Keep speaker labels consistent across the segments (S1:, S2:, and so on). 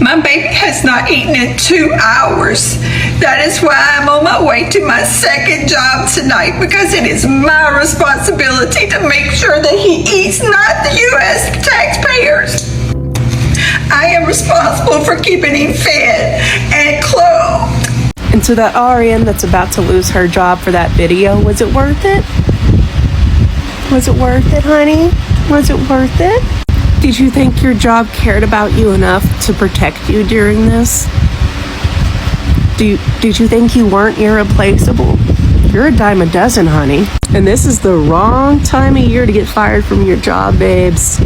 S1: My baby has not eaten in 2 hours. That is why I'm on my way to my second job tonight, because it is my responsibility to make sure that he eats, not the U.S. taxpayers. I am responsible for keeping him fed and clothed.
S2: And so that RN that's about to lose her job for that video, was it worth it? Was it worth it, honey? Was it worth it? Did you think your job cared about you enough to protect you during this? Did you think you weren't irreplaceable? You're a dime a dozen, honey. And this is the wrong time of year to get fired from your job, babes.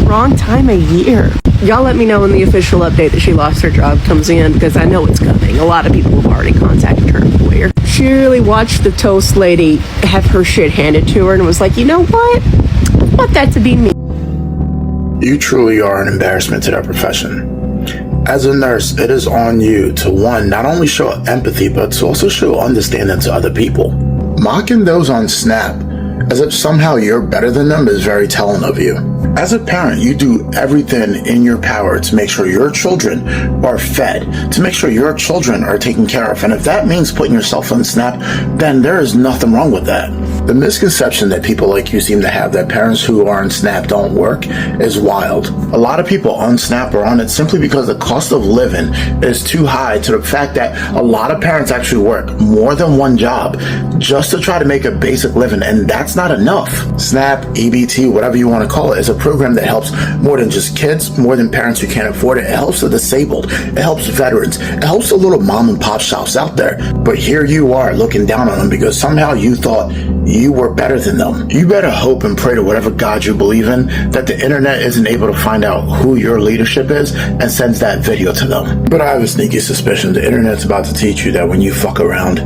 S2: Wrong time of year. Y'all let me know when the official update that she lost her job comes in, because I know it's coming. A lot of people have already contacted her employer. She really watched the toast lady have her shit handed to her and was like, you know what? I want that to be me.
S3: You truly are an embarrassment to that profession. As a nurse, it is on you to, one, not only show empathy, but to also show understanding to other people. Mocking those on Snap as if somehow you're better than them is very telling of you. As a parent, you do everything in your power to make sure your children are fed, to make sure your children are taken care of. And if that means putting yourself on Snap, then there is nothing wrong with that. The misconception that people like you seem to have that parents who are on Snap don't work is wild. A lot of people on Snap are on it simply because the cost of living is too high, to the fact that a lot of parents actually work more than one job just to try to make a basic living, and that's not enough. Snap, EBT, whatever you want to call it, is a program that helps more than just kids, more than parents who can't afford it. It helps the disabled, it helps veterans, it helps the little mom and pop shops out there. But here you are looking down on them because somehow you thought you were better than them. You better hope and pray to whatever God you believe in that the internet isn't able to find out who your leadership is and sends that video to them. But I have a sneaky suspicion the internet's about to teach you that when you fuck around,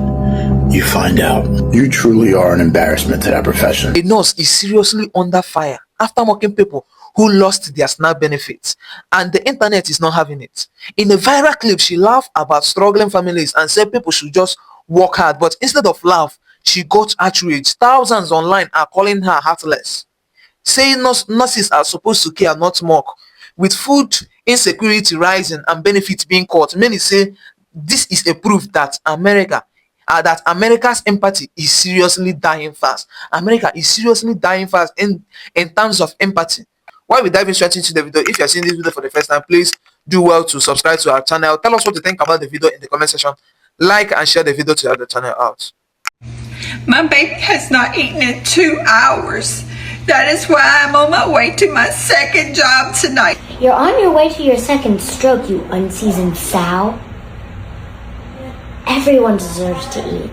S3: you find out. You truly are an embarrassment to that profession.
S4: A nurse is seriously under fire after mocking people who lost their SNAP benefits, and the internet is not having it. In a viral clip, she laughed about struggling families and said people should just work hard, but instead of laugh, she got outraged. Thousands online are calling her heartless, saying nurses are supposed to care, not mock. With food insecurity rising and benefits being cut, many say this is a proof that America's empathy is seriously dying fast. America is seriously dying fast in terms of empathy. While we dive straight into the video, if you are seeing this video for the first time, please do well to subscribe to our channel. Tell us what you think about the video in the comment section. Like and share the video to help the channel out.
S1: My baby has not eaten in 2 hours. That is why I'm on my way to my second job tonight.
S5: You're on your way to your second stroke, you unseasoned sow. Everyone deserves to eat.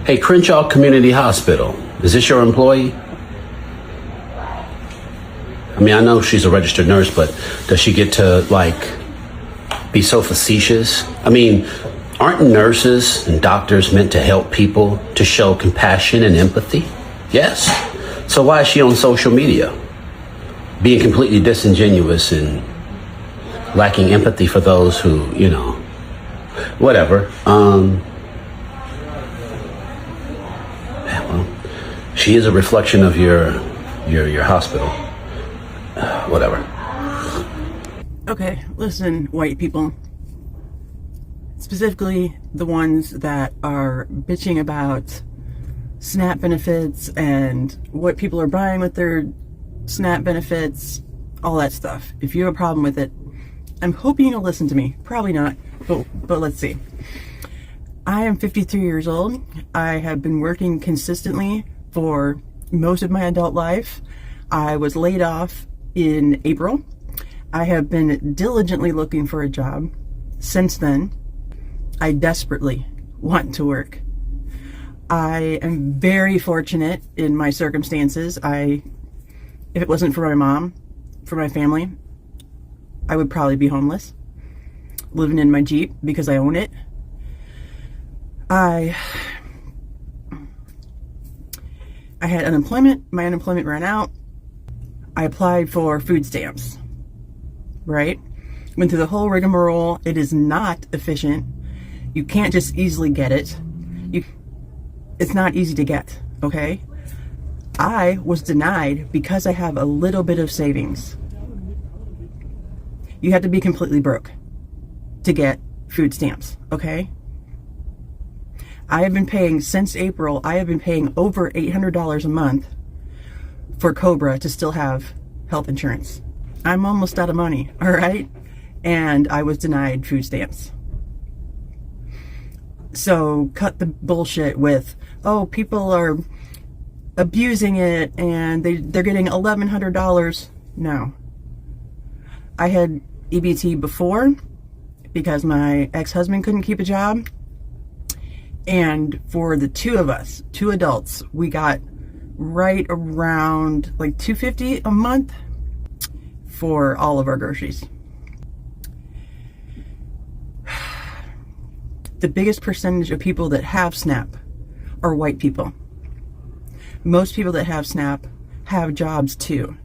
S6: Hey, Crenshaw Community Hospital, is this your employee? I mean, I know she's a registered nurse, but does she get to, like, be so facetious? I mean, aren't nurses and doctors meant to help people, to show compassion and empathy? Yes. So why is she on social media, being completely disingenuous and lacking empathy for those who, you know, whatever. Yeah, well, she is a reflection of your hospital. Whatever.
S2: Okay, listen, white people. Specifically the ones that are bitching about SNAP benefits and what people are buying with their SNAP benefits, all that stuff. If you have a problem with it, I'm hoping you'll listen to me. Probably not, but let's see. I am 53 years old. I have been working consistently for most of my adult life. I was laid off in April. I have been diligently looking for a job since then. I desperately want to work. I am very fortunate in my circumstances. If it wasn't for my mom, for my family, I would probably be homeless, living in my Jeep because I own it. I had unemployment. My unemployment ran out. I applied for food stamps, right? Went through the whole rigmarole. It is not efficient. You can't just easily get it. It's not easy to get, okay? I was denied because I have a little bit of savings. You have to be completely broke to get food stamps, okay? I have been paying, since April, I have been paying over $800 a month for Cobra to still have health insurance. I'm almost out of money, all right? And I was denied food stamps. So cut the bullshit with, oh, people are abusing it and they're getting $1,100. No. I had EBT before because my ex-husband couldn't keep a job. And for the two of us, two adults, we got right around like $250 a month for all of our groceries. The biggest percentage of people that have SNAP are white people. Most people that have SNAP have jobs too.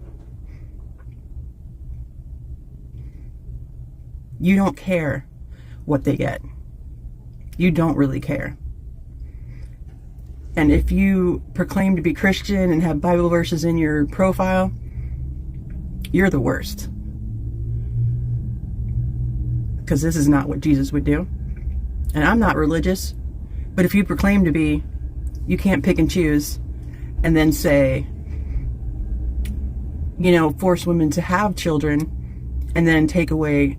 S2: You don't care what they get. You don't really care. And if you proclaim to be Christian and have Bible verses in your profile, you're the worst. Because this is not what Jesus would do. And I'm not religious, but if you proclaim to be, you can't pick and choose and then say, force women to have children and then take away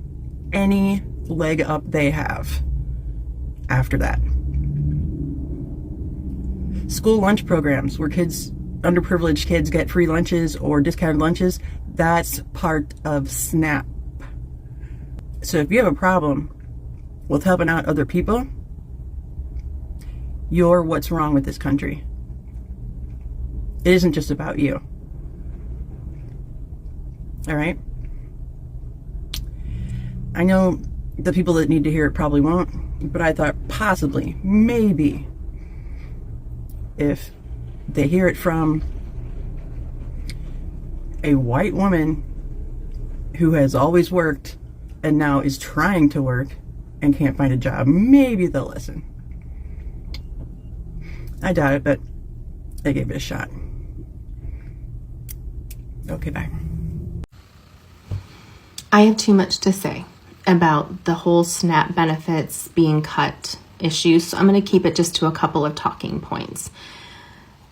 S2: any leg up they have after that. School lunch programs where underprivileged kids get free lunches or discounted lunches, that's part of SNAP. So if you have a problem with helping out other people, you're what's wrong with this country. It isn't just about you. All right? I know the people that need to hear it probably won't, but I thought possibly, maybe, if they hear it from a white woman who has always worked and now is trying to work and can't find a job, maybe they'll listen. I doubt it, but I gave it a shot. Okay, bye.
S7: I have too much to say about the whole SNAP benefits being cut issue, so I'm going to keep it just to a couple of talking points.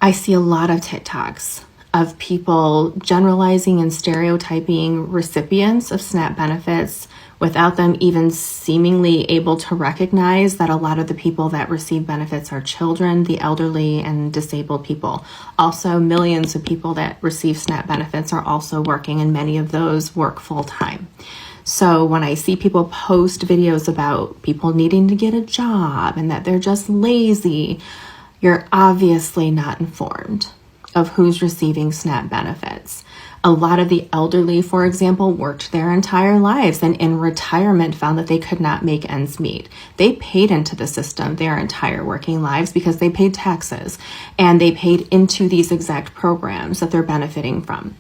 S7: I see a lot of TikToks of people generalizing and stereotyping recipients of SNAP benefits without them even seemingly able to recognize that a lot of the people that receive benefits are children, the elderly, and disabled people. Also, millions of people that receive SNAP benefits are also working, and many of those work full-time. So when I see people post videos about people needing to get a job and that they're just lazy, you're obviously not informed of who's receiving SNAP benefits. A lot of the elderly, for example, worked their entire lives and in retirement found that they could not make ends meet. They paid into the system their entire working lives because they paid taxes and they paid into these exact programs that they're benefiting from.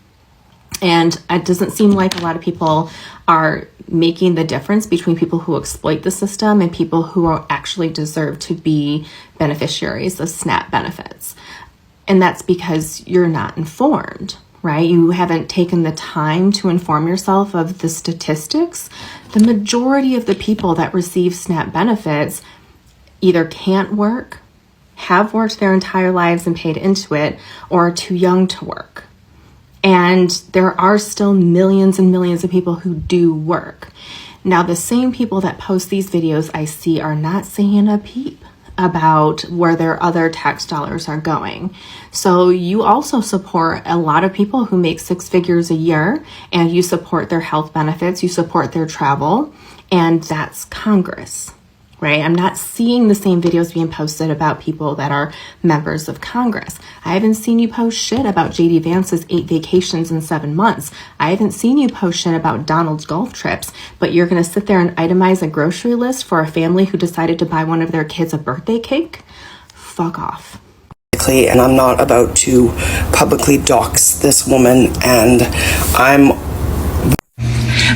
S7: And it doesn't seem like a lot of people are making the difference between people who exploit the system and people who are actually deserve to be beneficiaries of SNAP benefits. And that's because you're not informed, right? You haven't taken the time to inform yourself of the statistics. The majority of the people that receive SNAP benefits either can't work, have worked their entire lives and paid into it, or are too young to work. And there are still millions and millions of people who do work. Now, the same people that post these videos I see are not saying a peep about where their other tax dollars are going. So you also support a lot of people who make 6 figures a year, and you support their health benefits, you support their travel, and that's Congress, right? I'm not seeing the same videos being posted about people that are members of Congress. I haven't seen you post shit about JD Vance's 8 vacations in 7 months. I haven't seen you post shit about Donald's golf trips, but you're going to sit there and itemize a grocery list for a family who decided to buy one of their kids a birthday cake? Fuck off.
S8: And I'm not about to publicly dox this woman, and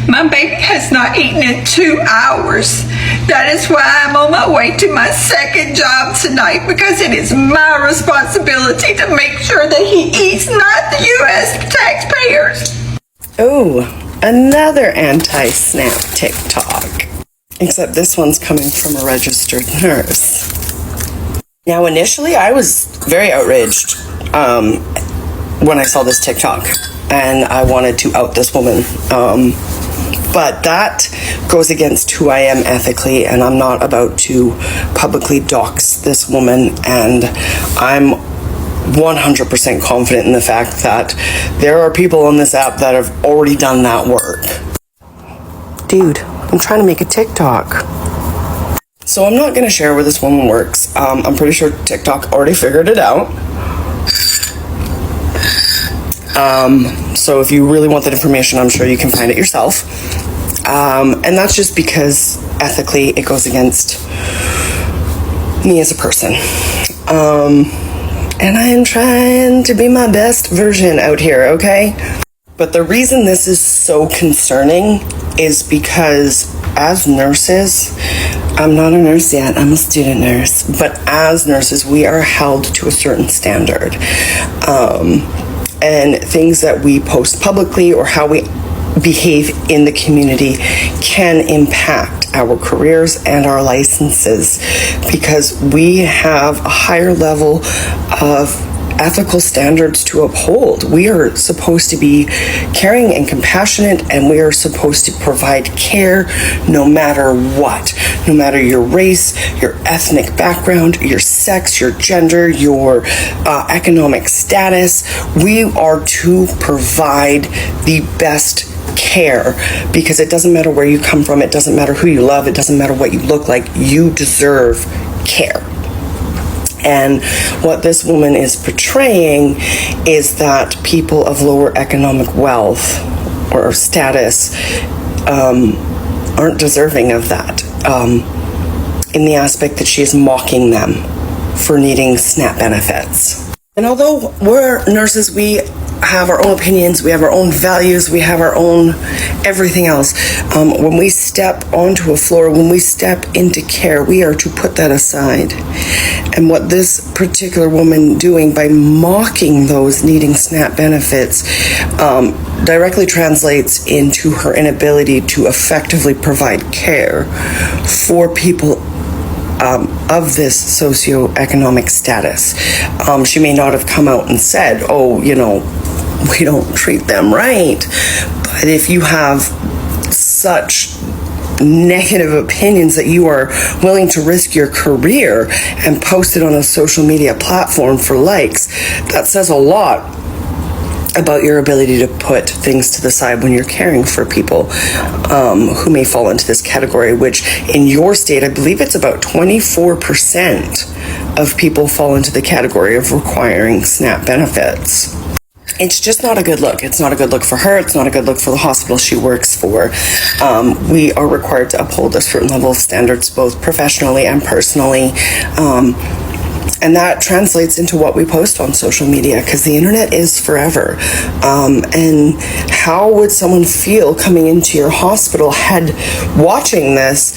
S1: My baby has not eaten in 2 hours. That is why I'm on my way to my second job tonight, because it is my responsibility to make sure that he eats, not the U.S. taxpayers.
S8: oh, another anti-SNAP TikTok. Except this one's coming from a registered nurse. Now, initially, I was very outraged when I saw this TikTok, and I wanted to out this woman. But that goes against who I am ethically, and I'm not about to publicly dox this woman, and I'm 100% confident in the fact that there are people on this app that have already done that work. Dude, I'm trying to make a TikTok. So I'm not going to share where this woman works. I'm pretty sure TikTok already figured it out. So if you really want that information, I'm sure you can find it yourself. And that's just because ethically it goes against me as a person. And I am trying to be my best version out here, okay? But the reason this is so concerning is because as nurses, I'm not a nurse yet, I'm a student nurse, but as nurses, we are held to a certain standard. And things that we post publicly or how we behave in the community can impact our careers and our licenses because we have a higher level of ethical standards to uphold. We are supposed to be caring and compassionate, and we are supposed to provide care no matter what, no matter your race, your ethnic background, your sex, your gender, your economic status. We are to provide the best care because it doesn't matter where you come from, it doesn't matter who you love, it doesn't matter what you look like, you deserve care. And what this woman is portraying is that people of lower economic wealth or status aren't deserving of that, in the aspect that she is mocking them for needing SNAP benefits. And although we're nurses, we have our own opinions, we have our own values, we have our own everything else. When we step onto a floor, when we step into care, we are to put that aside. And what this particular woman doing by mocking those needing SNAP benefits directly translates into her inability to effectively provide care for people of this socioeconomic status. She may not have come out and said, oh, you know, we don't treat them right. But if you have such negative opinions that you are willing to risk your career and post it on a social media platform for likes, that says a lot about your ability to put things to the side when you're caring for people who may fall into this category, which in your state, I believe it's about 24% of people fall into the category of requiring SNAP benefits. It's just not a good look. It's not a good look for her. It's not a good look for the hospital she works for. We are required to uphold a certain level of standards, both professionally and personally. And that translates into what we post on social media, because the internet is forever. And how would someone feel coming into your hospital watching this?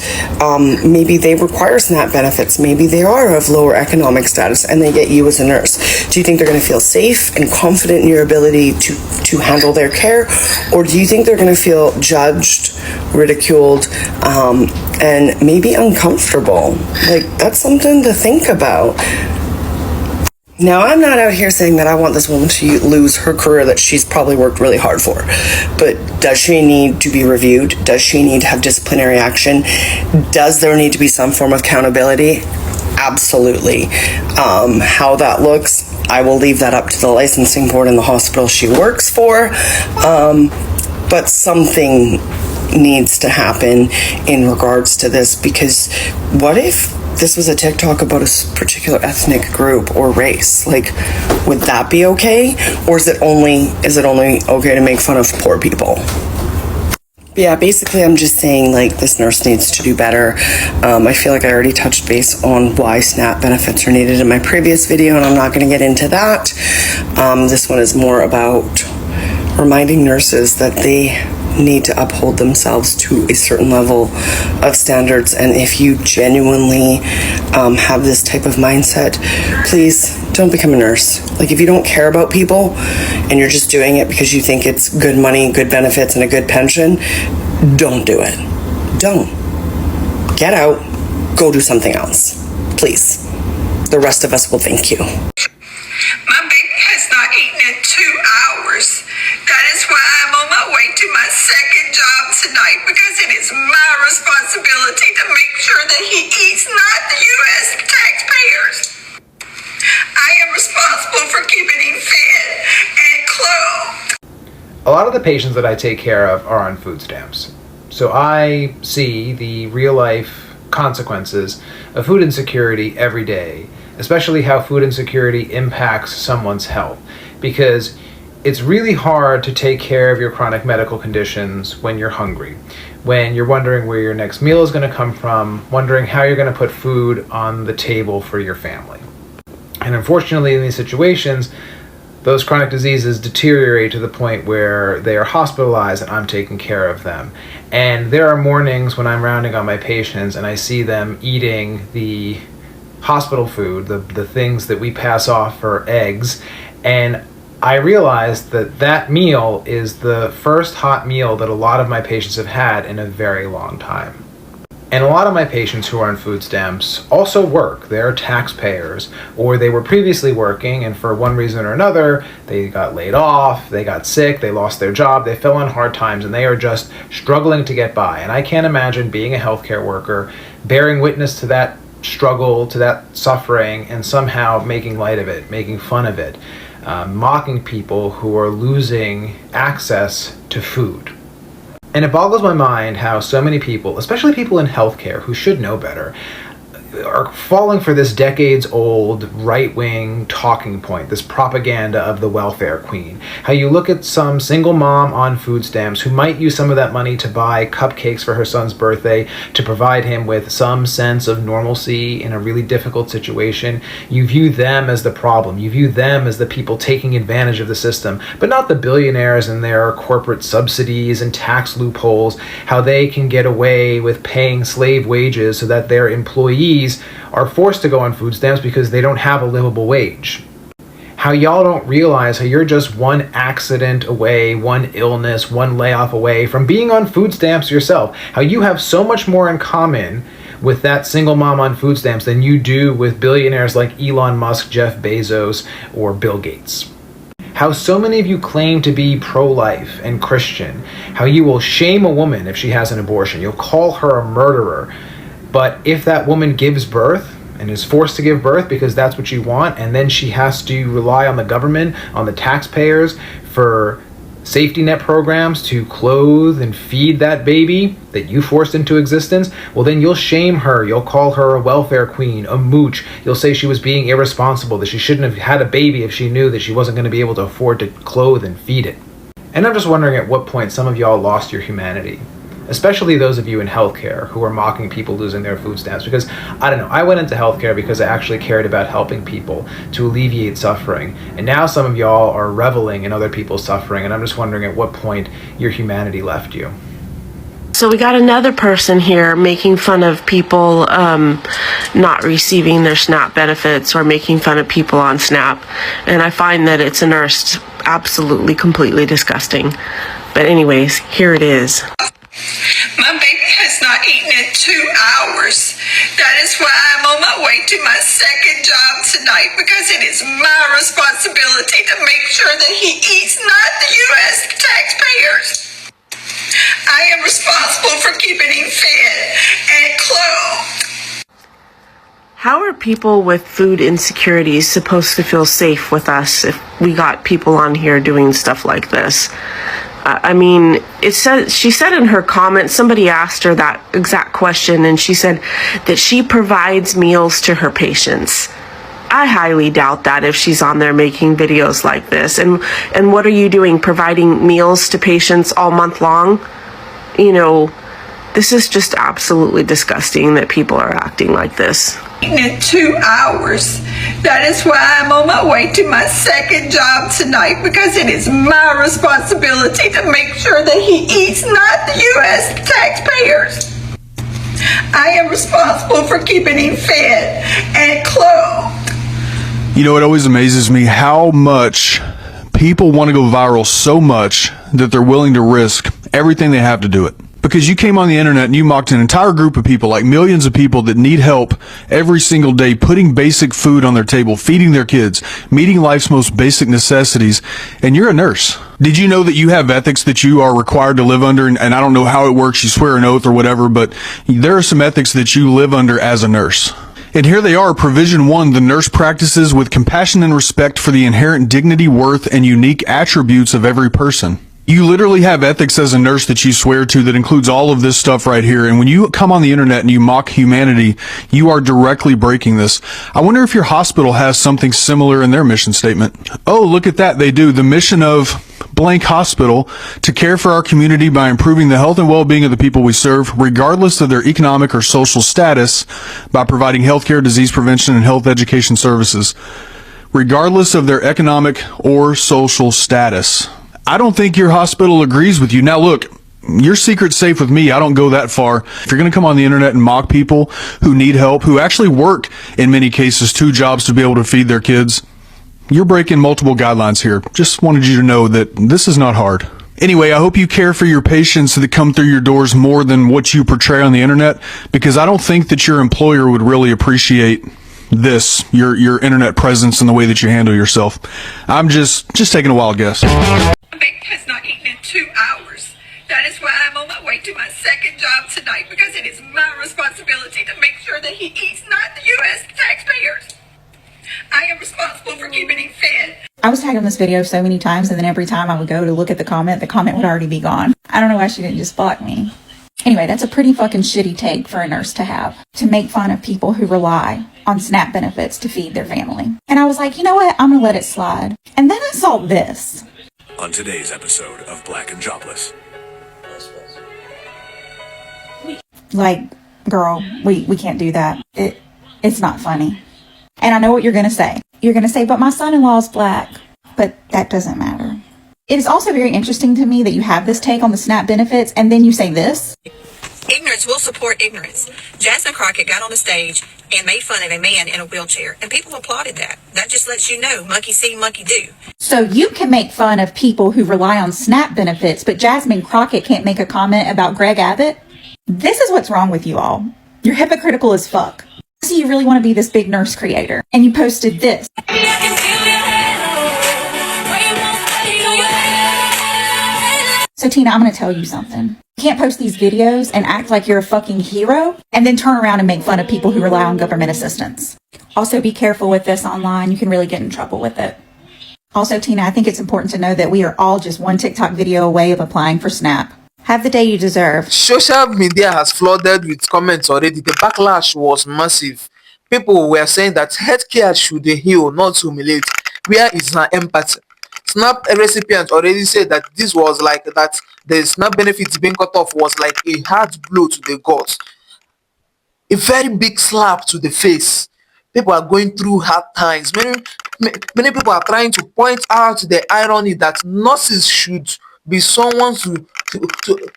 S8: Maybe they require SNAP benefits. Maybe they are of lower economic status and they get you as a nurse. Do you think they're going to feel safe and confident in your ability to handle their care? Or do you think they're going to feel judged, ridiculed, and maybe uncomfortable? Like, that's something to think about. Now, I'm not out here saying that I want this woman to lose her career that she's probably worked really hard for, but does she need to be reviewed? Does she need to have disciplinary action? Does there need to be some form of accountability? Absolutely. How that looks, I will leave that up to the licensing board in the hospital she works for, but something needs to happen in regards to this, because what if this was a TikTok about a particular ethnic group or race? Like, would that be okay? Or is it only okay to make fun of poor people? Yeah, basically I'm just saying, like, this nurse needs to do better. I feel like I already touched base on why SNAP benefits are needed in my previous video, and I'm not going to get into that. This one is more about reminding nurses that they need to uphold themselves to a certain level of standards. And if you genuinely have this type of mindset, please don't become a nurse. Like, if you don't care about people and you're just doing it because you think it's good money, good benefits, and a good pension, don't do it. Don't. Get out. Go do something else. Please. The rest of us will thank you.
S1: My baby has not eaten in 2 hours. That is why I'm on my way to my second job tonight, because it is my responsibility to make sure that he eats, not the U.S. taxpayers. I am responsible for keeping him fed and clothed.
S9: A lot of the patients that I take care of are on food stamps. So I see the real life consequences of food insecurity every day, especially how food insecurity impacts someone's health, because it's really hard to take care of your chronic medical conditions when you're hungry, when you're wondering where your next meal is going to come from, wondering how you're going to put food on the table for your family. And unfortunately, in these situations, those chronic diseases deteriorate to the point where they are hospitalized and I'm taking care of them. And there are mornings when I'm rounding on my patients and I see them eating the hospital food, the things that we pass off for eggs, and I realized that that meal is the first hot meal that a lot of my patients have had in a very long time. And a lot of my patients who are on food stamps also work. They're taxpayers, or they were previously working and for one reason or another, they got laid off, they got sick, they lost their job, they fell on hard times, and they are just struggling to get by. And I can't imagine being a healthcare worker, bearing witness to that struggle, to that suffering, and somehow making light of it, making fun of it, mocking people who are losing access to food. And it boggles my mind how so many people, especially people in healthcare who should know better, are falling for this decades-old right-wing talking point, this propaganda of the welfare queen. How you look at some single mom on food stamps who might use some of that money to buy cupcakes for her son's birthday to provide him with some sense of normalcy in a really difficult situation. You view them as the problem. You view them as the people taking advantage of the system, but not the billionaires and their corporate subsidies and tax loopholes, how they can get away with paying slave wages so that their employees are forced to go on food stamps because they don't have a livable wage. How y'all don't realize how you're just one accident away, one illness, one layoff away from being on food stamps yourself. How you have so much more in common with that single mom on food stamps than you do with billionaires like Elon Musk, Jeff Bezos, or Bill Gates. How so many of you claim to be pro-life and Christian. How you will shame a woman if she has an abortion. You'll call her a murderer. But if that woman gives birth and is forced to give birth because that's what you want, and then she has to rely on the government, on the taxpayers for safety net programs to clothe and feed that baby that you forced into existence, well then you'll shame her. You'll call her a welfare queen, a mooch. You'll say she was being irresponsible, that she shouldn't have had a baby if she knew that she wasn't going to be able to afford to clothe and feed it. And I'm just wondering at what point some of y'all lost your humanity. Especially those of you in healthcare who are mocking people losing their food stamps. Because, I don't know, I went into healthcare because I actually cared about helping people to alleviate suffering. And now some of y'all are reveling in other people's suffering, and I'm just wondering at what point your humanity left you.
S10: So we got another person here making fun of people not receiving their SNAP benefits or making fun of people on SNAP. And I find that it's a nurse absolutely, completely disgusting. But anyways, here it is.
S1: My baby has not eaten in 2 hours. That is why I'm on my way to my second job tonight, because it is my responsibility to make sure that he eats, not the U.S. taxpayers. I am responsible for keeping him fed and clothed.
S10: How are people with food insecurities supposed to feel safe with us if we got people on here doing stuff like this? I mean, she said in her comments, somebody asked her that exact question, and she said that she provides meals to her patients. I highly doubt that if she's on there making videos like this. And what are you doing, providing meals to patients all month long? You know, this is just absolutely disgusting that people are acting like this.
S1: In 2 hours. That is why I'm on my way to my second job tonight, because it is my responsibility to make sure that he eats, not the U.S. taxpayers. I am responsible for keeping him fed and clothed.
S11: You know, it always amazes me how much people want to go viral so much that they're willing to risk everything they have to do it. Because you came on the internet and you mocked an entire group of people, like millions of people that need help every single day, putting basic food on their table, feeding their kids, meeting life's most basic necessities, and you're a nurse. Did you know that you have ethics that you are required to live under? And I don't know how it works, you swear an oath or whatever, but there are some ethics that you live under as a nurse. And here they are, Provision 1, the nurse practices with compassion and respect for the inherent dignity, worth, and unique attributes of every person. You literally have ethics as a nurse that you swear to that includes all of this stuff right here. And when you come on the internet and you mock humanity, you are directly breaking this. I wonder if your hospital has something similar in their mission statement. Oh, look at that. They do. The mission of blank hospital to care for our community by improving the health and well-being of the people we serve, regardless of their economic or social status, by providing healthcare, disease prevention, and health education services, regardless of their economic or social status. I don't think your hospital agrees with you. Now look, your secret's safe with me. I don't go that far. If you're going to come on the internet and mock people who need help, who actually work in many cases 2 jobs to be able to feed their kids, you're breaking multiple guidelines here. Just wanted you to know that this is not hard. Anyway, I hope you care for your patients that come through your doors more than what you portray on the internet, because I don't think that your employer would really appreciate this, your internet presence and the way that you handle yourself. I'm just taking a wild guess.
S1: Has not eaten in 2 hours. That is why I'm on my way to my second job tonight, because it is my responsibility to make sure that he eats, not the U.S. taxpayers. I am responsible for keeping him fed.
S12: I was tagged on this video so many times, and then every time I would go to look at the comment would already be gone. I don't know why she didn't just block me. Anyway, that's a pretty fucking shitty take for a nurse to have, to make fun of people who rely on SNAP benefits to feed their family. And I was like, you know what? I'm gonna let it slide. And then I saw this.
S13: On today's episode of Black and Jobless.
S12: Like, girl, we can't do that. It's not funny. And I know what you're going to say. You're going to say, but my son-in-law's black. But that doesn't matter. It is also very interesting to me that you have this take on the SNAP benefits, and then you say this.
S14: Ignorance will support ignorance. Jasmine Crockett got on the stage and made fun of a man in a wheelchair, and people applauded that. That just lets you know, monkey see, monkey do.
S12: So you can make fun of people who rely on SNAP benefits, but Jasmine Crockett can't make a comment about Greg Abbott? This is what's wrong with you all. You're hypocritical as fuck. So you really want to be this big nurse creator, and you posted this. So Tina, I'm going to tell you something. You can't post these videos and act like you're a fucking hero and then turn around and make fun of people who rely on government assistance. Also, be careful with this online. You can really get in trouble with it. Also, Tina, I think it's important to know that we are all just one TikTok video away of applying for SNAP. Have the day you deserve.
S4: Social media has flooded with comments already. The backlash was massive. People were saying that healthcare should heal, not humiliate. Where is her empathy? SNAP recipients already said that this was like that the SNAP benefits being cut off was like a hard blow to the gods. A very big slap to the face. People are going through hard times. Many people are trying to point out the irony that nurses should be someone to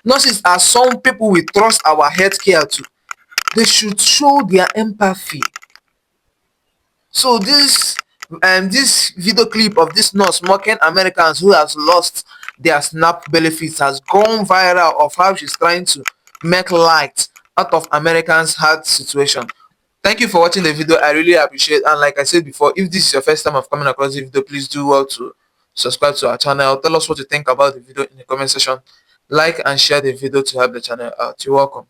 S4: nurses are some people we trust our healthcare to. They should show their empathy. So this video clip of this nurse mocking Americans who has lost their SNAP benefits has gone viral of how she's trying to make light out of Americans' hard situation. Thank you for watching the video. I really appreciate it. And like I said before, if this is your first time of coming across the video, please do well to subscribe to our channel. Tell us what you think about the video in the comment section. Like and share the video to help the channel out. You're welcome.